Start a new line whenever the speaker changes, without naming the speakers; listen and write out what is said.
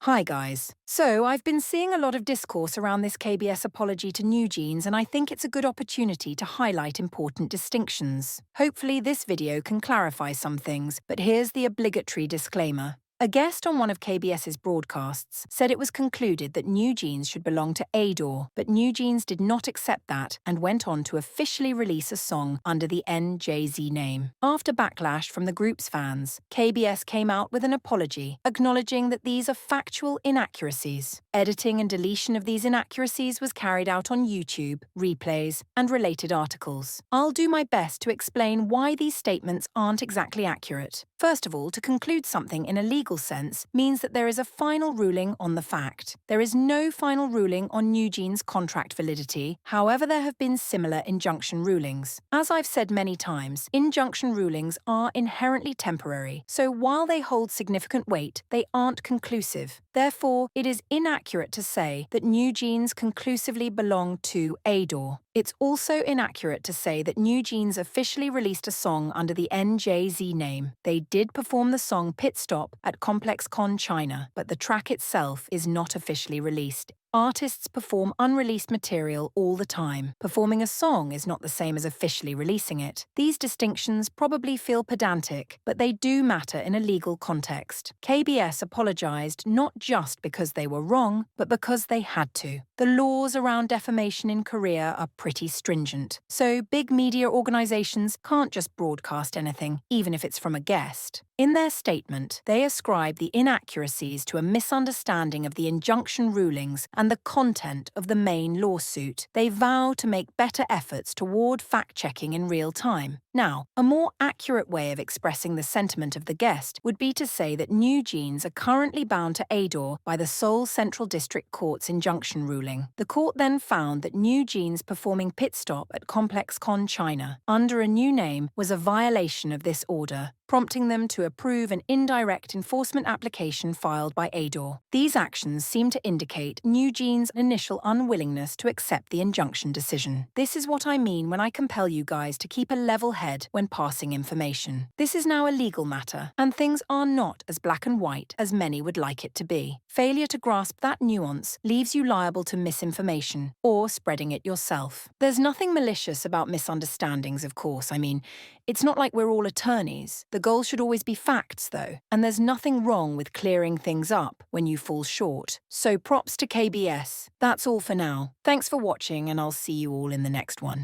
Hi guys. So, I've been seeing a lot of discourse around this KBS apology to NewJeans, and I think it's a good opportunity to highlight important distinctions. Hopefully this video can clarify some things, but here's the obligatory disclaimer. A guest on one of KBS's broadcasts said it was concluded that NewJeans should belong to ADOR, but NewJeans did not accept that and went on to officially release a song under the NJZ name. After backlash from the group's fans, KBS came out with an apology, acknowledging that these are factual inaccuracies. Editing and deletion of these inaccuracies was carried out on YouTube, replays, and related articles. I'll do my best to explain why these statements aren't exactly accurate. First of all, to conclude something in a legal sense means that there is a final ruling on the fact. There is no final ruling on NewJeans' contract validity, however there have been similar injunction rulings. As I've said many times, injunction rulings are inherently temporary, so while they hold significant weight, they aren't conclusive. Therefore, it is inaccurate to say that NewJeans conclusively belong to ADOR. It's also inaccurate to say that NewJeans officially released a song under the NJZ name. They did perform the song Pit Stop at ComplexCon China, but the track itself is not officially released. Artists perform unreleased material all the time. Performing a song is not the same as officially releasing it. These distinctions probably feel pedantic, but they do matter in a legal context. KBS apologized not just because they were wrong, but because they had to. The laws around defamation in Korea are pretty stringent, so big media organizations can't just broadcast anything, even if it's from a guest. In their statement, they ascribe the inaccuracies to a misunderstanding of the injunction rulings and the content of the main lawsuit. They vow to make better efforts toward fact-checking in real time. Now, a more accurate way of expressing the sentiment of the guest would be to say that NewJeans are currently bound to ADOR by the Seoul Central District Court's injunction ruling. The court then found that NewJeans performing Pit Stop at ComplexCon China under a new name was a violation of this order, prompting them to approve an indirect enforcement application filed by ADOR. These actions seem to indicate NewJeans' initial unwillingness to accept the injunction decision. This is what I mean when I compel you guys to keep a level head when passing information. This is now a legal matter, and things are not as black and white as many would like it to be. Failure to grasp that nuance leaves you liable to misinformation or spreading it yourself. There's nothing malicious about misunderstandings, of course. I mean, it's not like we're all attorneys. The goal should always be facts, though, and there's nothing wrong with clearing things up when you fall short. So props to KBS. That's all for now. Thanks for watching, and I'll see you all in the next one.